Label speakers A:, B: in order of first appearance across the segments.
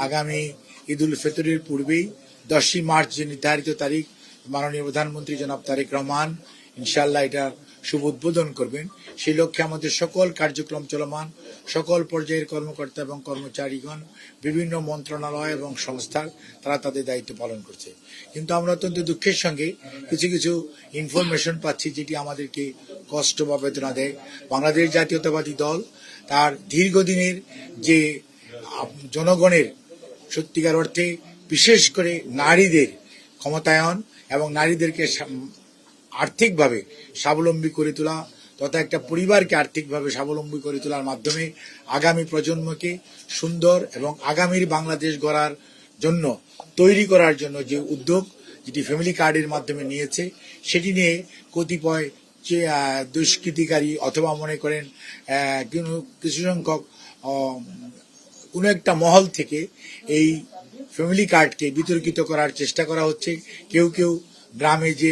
A: আগামী ঈদ উল ফিতরের পূর্বেই 10ই মার্চ যে নির্ধারিত তারিখ মাননীয় প্রধানমন্ত্রী জনাব তারেক রহমান ইনশাআল্লাহ এটার শুভ উদ্বোধন করবেন। সেই লক্ষ্যে আমাদের সকল কার্যক্রম চলমান, সকল পর্যায়ের কর্মকর্তা এবং কর্মচারীগণ বিভিন্ন মন্ত্রণালয় এবং সংস্থার তারা তাদের দায়িত্ব পালন করছে। কিন্তু আমরা অত্যন্ত দুঃখের সঙ্গে কিছু কিছু ইনফরমেশন পাচ্ছি যেটি আমাদেরকে কষ্ট বা বেদনা দেয়। বাংলাদেশ জাতীয়তাবাদী দল তার দীর্ঘদিনের যে জনগণের সত্যিকার অর্থে বিশেষ করে নারীদের ক্ষমতায়ন এবং নারীদেরকে আর্থিকভাবে স্বাবলম্বী করে তোলা তথা একটা পরিবারকে আর্থিকভাবে স্বাবলম্বী করে তোলার মাধ্যমে আগামী প্রজন্মকে সুন্দর এবং আগামীর বাংলাদেশ গড়ার জন্য তৈরি করার জন্য যে উদ্যোগ যেটি ফ্যামিলি কার্ডের মাধ্যমে নিয়েছে সেটি নিয়ে কতিপয় দুষ্কৃতিকারী অথবা মনে করেন কিছু সংখ্যক কোনো একটা মহল থেকে এই ফ্যামিলি কার্ডকে বিতর্কিত করার চেষ্টা করা হচ্ছে। কেউ কেউ গ্রামে যে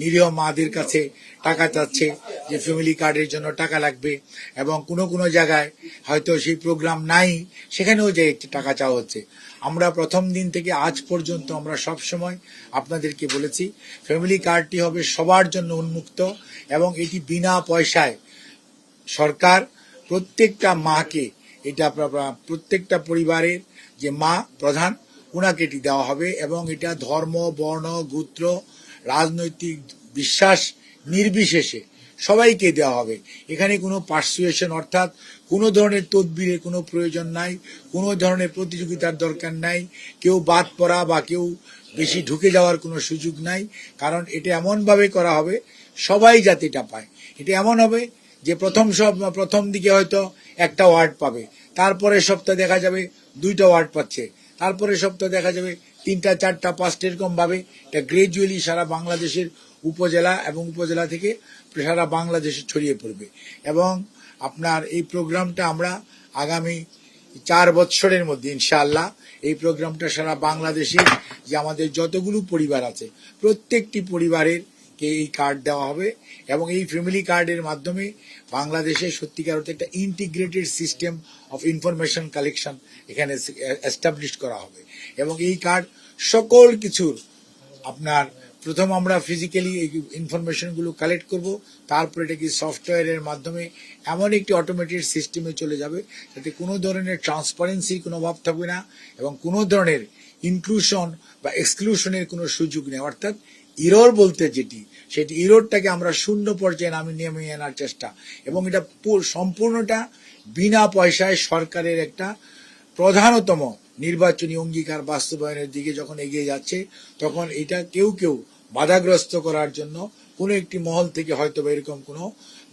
A: নিরীহ মাদের কাছে টাকা চাচ্ছে যে ফ্যামিলি কার্ডের জন্য টাকা লাগবে, এবং কোনো কোনো জায়গায় হয়তো সেই প্রোগ্রাম নাই, সেখানেও যে একটি টাকা চাওয়া হচ্ছে। আমরা প্রথম দিন থেকে আজ পর্যন্ত আমরা সব সময় আপনাদেরকে বলেছি ফ্যামিলি কার্ডটি হবে সবার জন্য উন্মুক্ত এবং এটি বিনা পয়সায় সরকার প্রত্যেকটা মাকে, এটা প্রত্যেকটা পরিবারের যে মা প্রধান ওনাকে এটি দেওয়া হবে এবং এটা ধর্ম, বর্ণ, গোত্র, রাজনৈতিক বিশ্বাস নির্বিশেষে সবাইকে দেওয়া হবে। এখানে কোনো পার্সুয়েশন অর্থাৎ কোনো ধরনের তদবিরের কোনো প্রয়োজন নাই, কোনো ধরনের প্রতিযোগিতার দরকার নাই, কেউ বাদ পড়া বা কেউ বেশি ঢুকে যাওয়ার কোনো সুযোগ নাই। কারণ এটা এমনভাবে করা হবে সবাই যাতে এটা পায়। এটা এমন হবে যে প্রথম দিকে হয়তো একটা ওয়ার্ড পাবে, তারপরে সপ্তাহে দেখা যাবে 2টা ওয়ার্ড পাচ্ছে, তারপরে সপ্তাহে দেখা যাবে 3টা, 4টা, 5টা এরকম ভাবে এটা গ্রাজুয়ালি সারা বাংলাদেশের উপজেলা এবং উপজেলা থেকে সারা বাংলাদেশে ছড়িয়ে পড়বে। এবং আপনার এই প্রোগ্রামটা আমরা আগামী 4 বছরের মধ্যে ইনশাআল্লাহ এই প্রোগ্রামটা সারা বাংলাদেশের যে আমাদের যতগুলো পরিবার আছে প্রত্যেকটি পরিবারের এই কার্ড দেওয়া হবে এবং এই ফ্যামিলি কার্ডের মাধ্যমে বাংলাদেশে সত্যিকার অর্থে একটা integrated system of information collection এখানে এস্টাবলিশ করা হবে। এবং এই কার্ড সকল কিছুর আপনার প্রথম আমরা ফিজিক্যালি এই ইনফরমেশনগুলো কালেক্ট করব, তারপর এটাকে সফটওয়্যারের মাধ্যমে এমন একটি অটোমেটেড সিস্টেমে চলে যাবে যাতে কোনো ধরনের ট্রান্সপারেন্সির কোনো অভাব থাকবে না এবং কোনো ধরনের ইনক্লুশন বা এক্সক্লুশনের কোনো সুযোগ নেই। অর্থাৎ ইরর বলতে যেটি, সেটি ইররটাকে আমরা শূন্য পর্যায়ে নামিয়ে আনার চেষ্টা, এবং এটা সম্পূর্ণটা বিনা পয়সায় সরকারের একটা প্রধানতম নির্বাচনী অঙ্গীকার বাস্তবায়নের দিকে যখন এগিয়ে যাচ্ছে তখন এটা কেউ বাধাগ্রস্ত করার জন্য কোনো একটি মহল থেকে হয়তো এরকম কোনো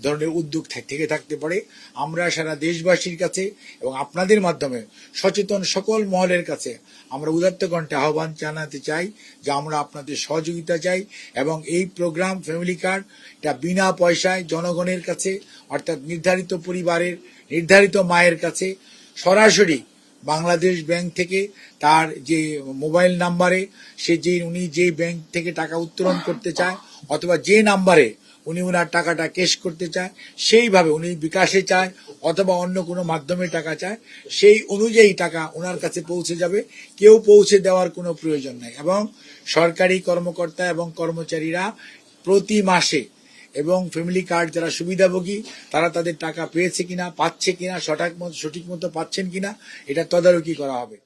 A: ধরনের উদ্যোগ থেকে থাকতে পারে। আমরা সারা দেশবাসীর কাছে এবং আপনাদের মাধ্যমে সচেতন সকল মহলের কাছে আমরা উদাত্ত কণ্ঠে আহ্বান জানাতে চাই যে আমরা আপনাদের সহযোগিতা চাই এবং এই প্রোগ্রাম ফ্যামিলি কার্ড এটা বিনা পয়সায় জনগণের কাছে অর্থাৎ নির্ধারিত পরিবারের নির্ধারিত মায়ের কাছে সরাসরি বাংলাদেশ ব্যাংক থেকে তার যে মোবাইল নাম্বারে উনি যে ব্যাংক থেকে টাকা উত্তোলন করতে চায় অথবা যে নাম্বারে উনি ওনার টাকাটা ক্যাশ করতে চায় সেইভাবে উনি বিকাশে চায় অথবা অন্য কোনো মাধ্যমে টাকা চায় সেই অনুযায়ী টাকা ওনার কাছে পৌঁছে যাবে, কেউ পৌঁছে দেওয়ার কোনো প্রয়োজন নাই। এবং সরকারি কর্মকর্তা এবং কর্মচারীরা প্রতি মাসে এবং ফ্যামিলি কার্ড যারা সুবিধাভোগী তারা তাদের টাকা পেয়েছে কিনা, পাচ্ছে কিনা, সঠিক মতো পাচ্ছেন কিনা এটা তদারকি করা হবে।